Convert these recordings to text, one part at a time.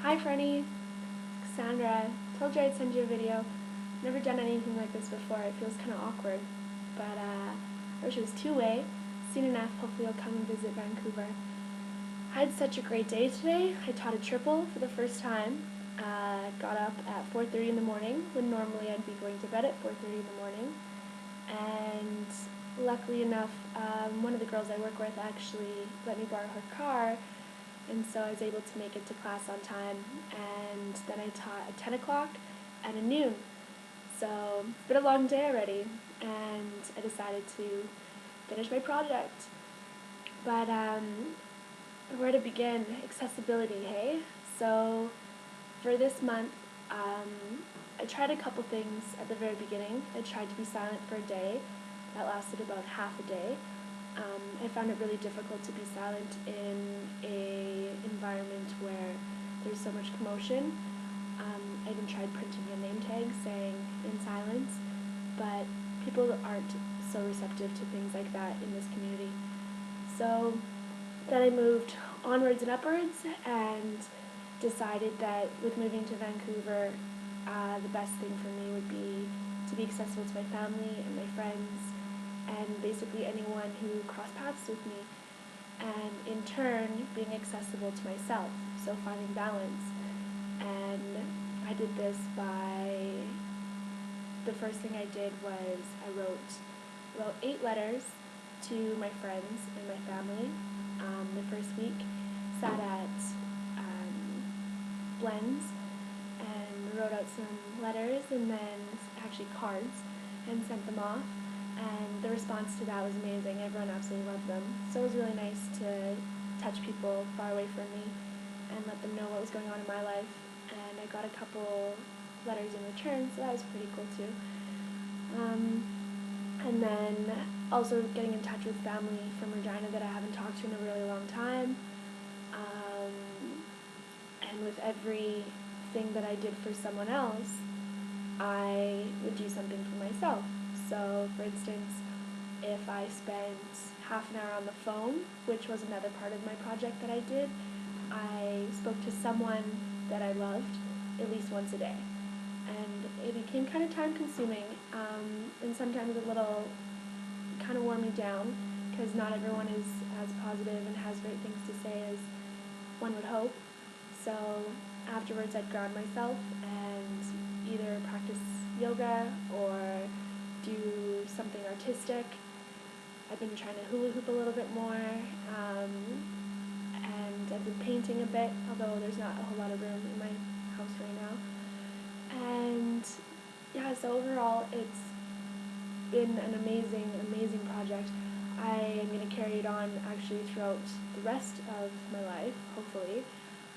Hi Franny, Cassandra. Told you I'd send you a video. Never done anything like this before. It feels kind of awkward, but I wish it was two-way. Soon enough, hopefully you'll come and visit Vancouver. I had such a great day today. I taught a triple for the first time. Got up at 4:30 in the morning when normally I'd be going to bed at 4:30 in the morning. And luckily enough, one of the girls I work with actually let me borrow her car, and so I was able to make it to class on time. And then I taught at 10 o'clock and at noon. So it's been a long day already, and I decided to finish my project. But where to begin? Accessibility, hey? So for this month, I tried a couple things at the very beginning. I tried to be silent for a day. That lasted about half a day. I found it really difficult to be silent in a environment where there's so much commotion. I even tried printing a name tag saying in silence, but people aren't so receptive to things like that in this community. So then I moved onwards and upwards and decided that with moving to Vancouver, the best thing for me would be to be accessible to my family and my friends and basically anyone who crossed paths with me, and in turn being accessible to myself, so finding balance. And I did this by, the first thing I did was I wrote about 8 letters to my friends and my family. The first week sat at Blends and wrote out some letters and then actually cards and sent them off, and the response to that was amazing. Everyone absolutely loved them. So it was really nice to touch people far away from me and let them know what was going on in my life, and I got a couple letters in return, so that was pretty cool too. And then also getting in touch with family from Regina that I haven't talked to in a really long time. And with everything that I did for someone else, I would do something for myself. So, for instance, if I spent half an hour on the phone, which was another part of my project that I did, I spoke to someone that I loved at least once a day. And it became kind of time-consuming, and sometimes a little kind of wore me down, because not everyone is as positive and has great things to say as one would hope. So afterwards I'd ground myself and either practice yoga or do something artistic. I've been trying to hula hoop a little bit more, and I've been painting a bit, although there's not a whole lot of room in my house right now. And yeah, so overall it's been an amazing, amazing project. I am going to carry it on actually throughout the rest of my life, hopefully,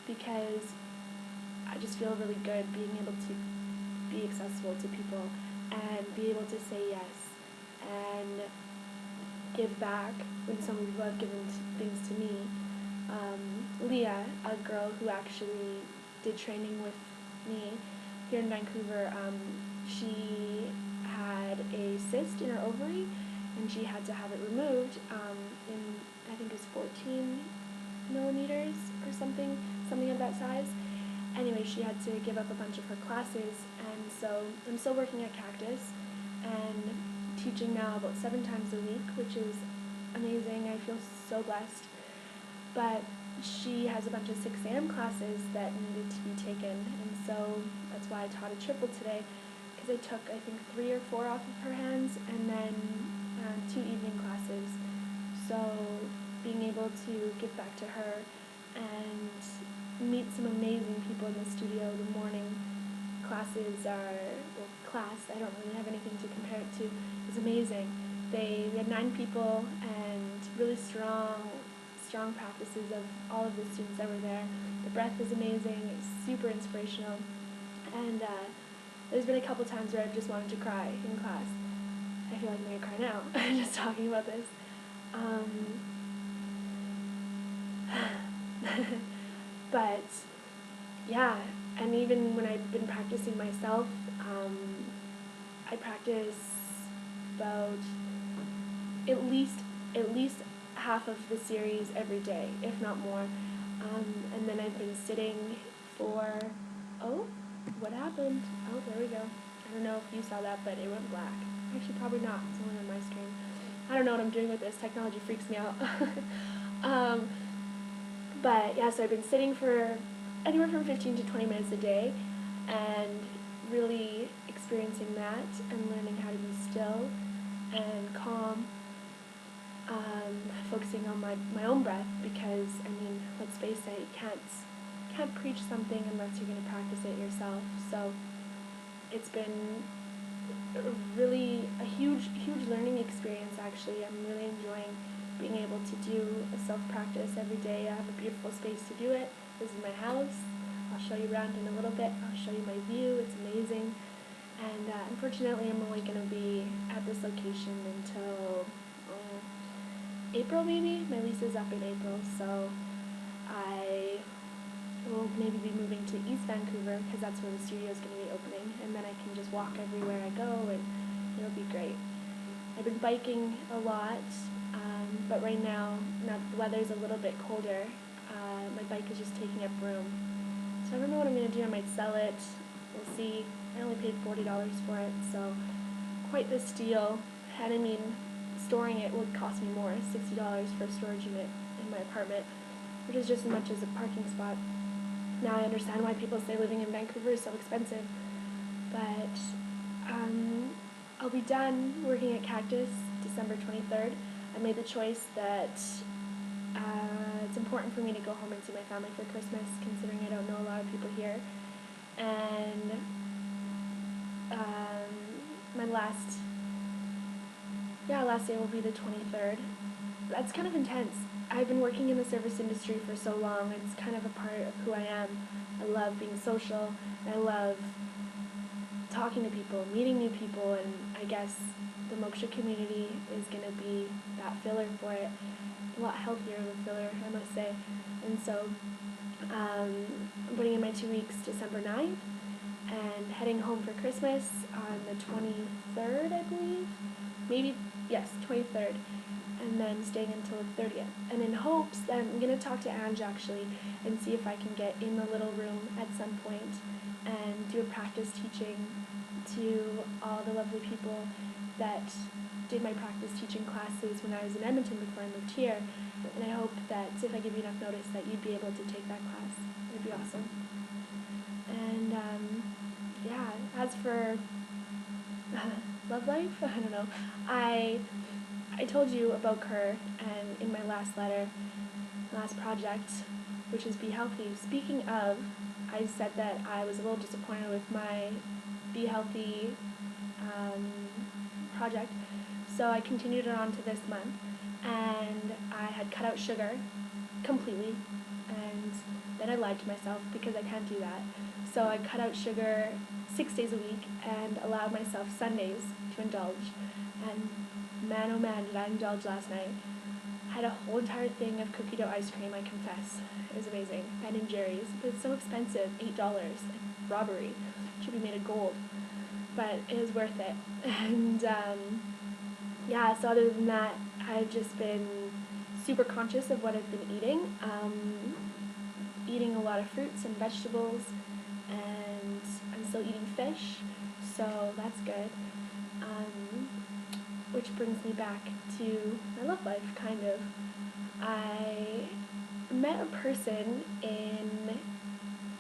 because I just feel really good being able to be accessible to people and be able to say yes and give back when some people have given things to me. Leah, a girl who actually did training with me here in Vancouver, she had a cyst in her ovary and she had to have it removed in, I think it was 14 millimeters or something of that size. Anyway, she had to give up a bunch of her classes, and so I'm still working at Cactus and teaching now about 7 times a week, which is amazing. I feel so blessed. But she has a bunch of 6 a.m. classes that needed to be taken, and so that's why I taught a triple today, because I took, I think, 3 or 4 off of her hands, and then 2 evening classes. So being able to give back to her and meet some amazing people in the studio. The morning classes are, well, class, I don't really have anything to compare it to, is amazing. We had 9 people and really strong practices of all of the students that were there. The breath was amazing, it's super inspirational, and there's been a couple times where I've just wanted to cry in class. I feel like I'm going to cry now, just talking about this. But yeah, and even when I've been practicing myself, I practice about at least half of the series every day, if not more. And then I've been sitting for, oh, what happened? Oh, there we go. I don't know if you saw that, but it went black. Actually, probably not. It's only on my screen. I don't know what I'm doing with this. Technology freaks me out. um, but yeah, so I've been sitting for anywhere from 15 to 20 minutes a day and really experiencing that and learning how to be still and calm, focusing on my own breath, because, I mean, let's face it, you can't preach something unless you're going to practice it yourself. So it's been really a huge learning experience, actually. I'm really enjoying being able to do a self-practice every day. I have a beautiful space to do it. This is my house. I'll show you around in a little bit. I'll show you my view. It's amazing. And unfortunately, I'm only going to be at this location until April, maybe. My lease is up in April, so I will maybe be moving to East Vancouver, because that's where the studio is going to be opening, and then I can just walk everywhere I go, and it'll be great. I've been biking a lot, but right now the weather's a little bit colder. My bike is just taking up room. So I don't know what I'm going to do. I might sell it. We'll see. I only paid $40 for it, so quite the steal. And I mean, storing it would cost me more, $60 for a storage unit in my apartment, which is just as much as a parking spot. Now I understand why people say living in Vancouver is so expensive, but I'll be done working at Cactus December 23rd. I made the choice that it's important for me to go home and see my family for Christmas, considering I don't know a lot of people here. And my last day will be the 23rd. That's kind of intense. I've been working in the service industry for so long. It's kind of a part of who I am. I love being social, and I love talking to people, meeting new people, and I guess the Moksha community is going to be that filler for it. A lot healthier of a filler, I must say. And so I'm putting in my 2 weeks December 9th and heading home for Christmas on the 23rd, I believe. Maybe, yes, 23rd. And then staying until the 30th. And in hopes that I'm going to talk to Ange, actually, and see if I can get in the little room at some point and do a practice teaching to all the lovely people that did my practice teaching classes when I was in Edmonton before I moved here. And I hope that if I give you enough notice that you'd be able to take that class. It'd be awesome. And yeah, as for love life, I don't know. I told you about Kerr, and in my last letter, last project, which is Be Healthy. Speaking of, I said that I was a little disappointed with my Be Healthy project, so I continued it on to this month, and I had cut out sugar completely, and then I lied to myself because I can't do that. So I cut out sugar 6 days a week and allowed myself Sundays to indulge, and man, oh man, did I indulge last night. I had a whole entire thing of cookie dough ice cream, I confess. It was amazing. Ben & Jerry's. But it's so expensive, $8. Like, robbery. It should be made of gold. But it was worth it. And, yeah, so other than that, I've just been super conscious of what I've been eating. Eating a lot of fruits and vegetables, and I'm still eating fish, so that's good. Which brings me back to my love life, kind of. I met a person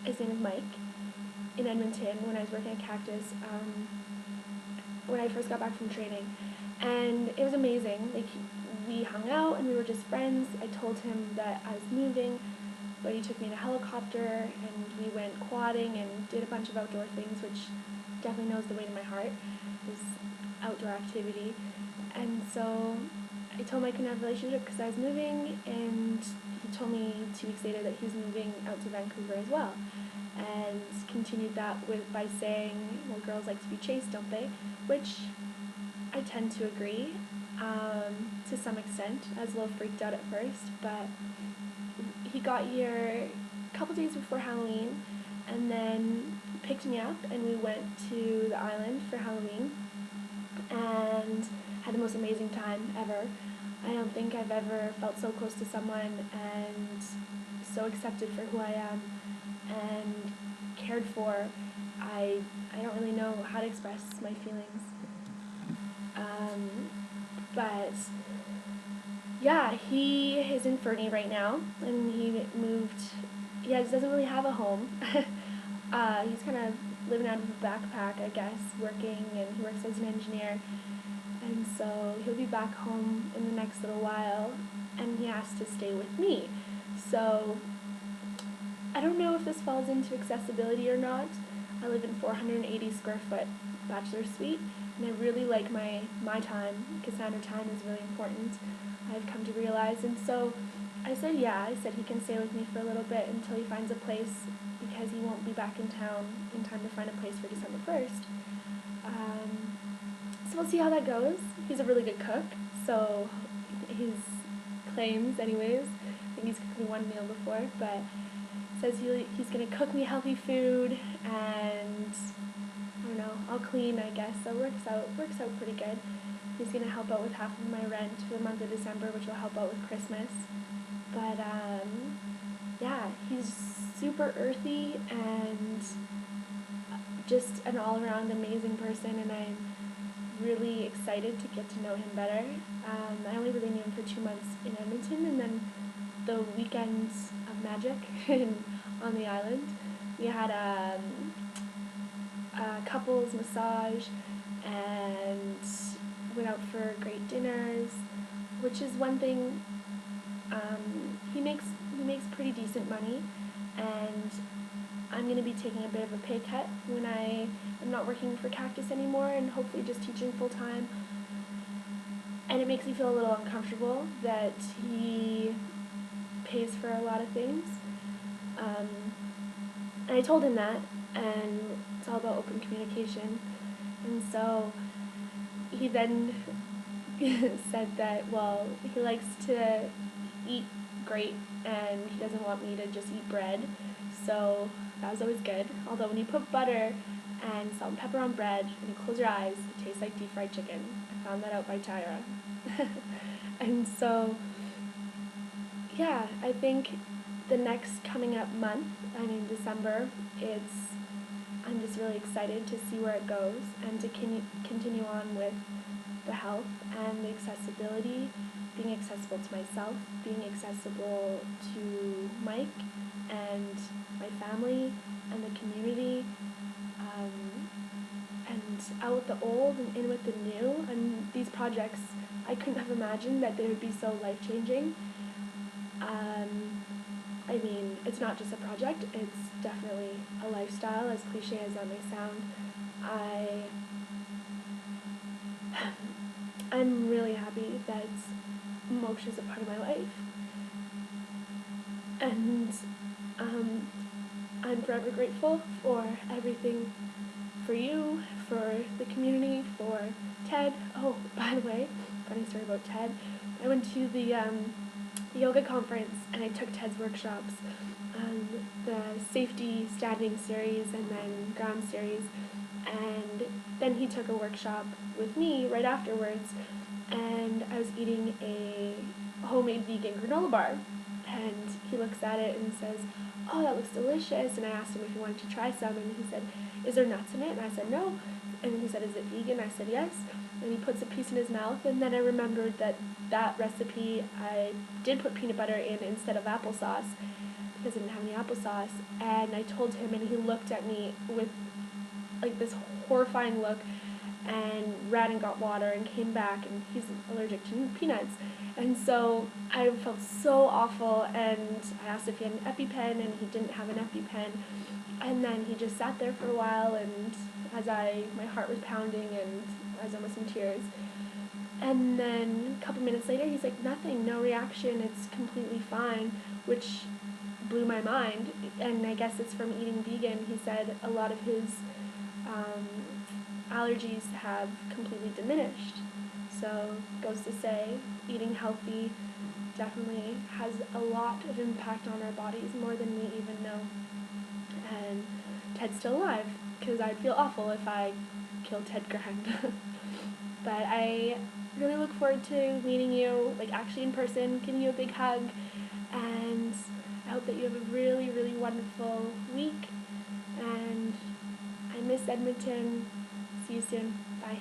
his name is Mike, in Edmonton when I was working at Cactus, when I first got back from training. And it was amazing. Like, we hung out and we were just friends. I told him that I was moving, but he took me in a helicopter and we went quadding and did a bunch of outdoor things, which definitely knows the way to my heart, is outdoor activity. And so I told him I couldn't have a relationship because I was moving, and he told me 2 weeks later that he was moving out to Vancouver as well, and continued that by saying, well, girls like to be chased, don't they? Which I tend to agree, to some extent. I was a little freaked out at first, but he got here a couple days before Halloween, and then picked me up, and we went to the island for Halloween, and had the most amazing time ever. I don't think I've ever felt so close to someone and so accepted for who I am, and cared for. I don't really know how to express my feelings. But yeah, he is in Fernie right now, and he moved. He doesn't really have a home. He's kind of living out of a backpack, I guess, working, and he works as an engineer. And so he'll be back home in the next little while, and he has to stay with me. So I don't know if this falls into accessibility or not. I live in 480 square foot bachelor suite, and I really like my time. Cassandra time is really important, I've come to realize. And so I said yeah. I said he can stay with me for a little bit until he finds a place, because he won't be back in town in time to find a place for December 1st. So we'll see how that goes. He's a really good cook, so his claims anyways. I think he's cooked me one meal before, but says he's going to cook me healthy food, and I don't know, I'll clean, I guess, so it works out pretty good. He's going to help out with half of my rent for the month of December, which will help out with Christmas. But yeah, he's super earthy and just an all-around amazing person, and I'm really excited to get to know him better. I only really knew him for 2 months in Edmonton, and then the weekends of magic on the island. We had a couples massage and went out for great dinners, which is one thing. He makes pretty decent money, and I'm going to be taking a bit of a pay cut when I am not working for Cactus anymore and hopefully just teaching full time. And it makes me feel a little uncomfortable that he pays for a lot of things. And I told him that, and it's all about open communication. And so he then said that, well, he likes to eat great, and he doesn't want me to just eat bread. So that was always good. Although when you put butter and salt and pepper on bread and you close your eyes, it tastes like deep fried chicken. I found that out by Tyra. And so, yeah, I think the next coming up month, December, I'm just really excited to see where it goes and to continue on with the health and the accessibility, being accessible to myself, being accessible to Mike and my family and the community, and out with the old and in with the new. And these projects, I couldn't have imagined that they would be so life-changing. It's not just a project, it's definitely a lifestyle, as cliche as that may sound. I'm really happy that Moksha is a part of my life. And I'm forever grateful for everything, for you, for the community, for Ted. Oh, by the way, funny story about Ted. I went to the yoga conference, and I took Ted's workshops, the safety standing series and then ground series, and then he took a workshop with me right afterwards, and I was eating a homemade vegan granola bar, and he looks at it and says, "Oh, that looks delicious," and I asked him if he wanted to try some, and he said, "Is there nuts in it?" And I said, "No," and then he said, "Is it vegan?" I said, "Yes," and he puts a piece in his mouth, and then I remembered that recipe, I did put peanut butter in instead of applesauce, because I didn't have any applesauce, and I told him, and he looked at me with like this horrifying look, and ran and got water and came back, and he's allergic to peanuts. And so I felt so awful, and I asked if he had an EpiPen, and he didn't have an EpiPen. And then he just sat there for a while, and my heart was pounding, and I was almost in tears. And then a couple minutes later, he's like, "Nothing, no reaction, it's completely fine," which blew my mind. And I guess it's from eating vegan. He said a lot of his allergies have completely diminished. So, goes to say, eating healthy definitely has a lot of impact on our bodies, more than we even know. And Ted's still alive, because I'd feel awful if I killed Ted Grand. But I really look forward to meeting you, like actually in person, giving you a big hug, and I hope that you have a really, really wonderful week, and Edmonton. See you soon. Bye.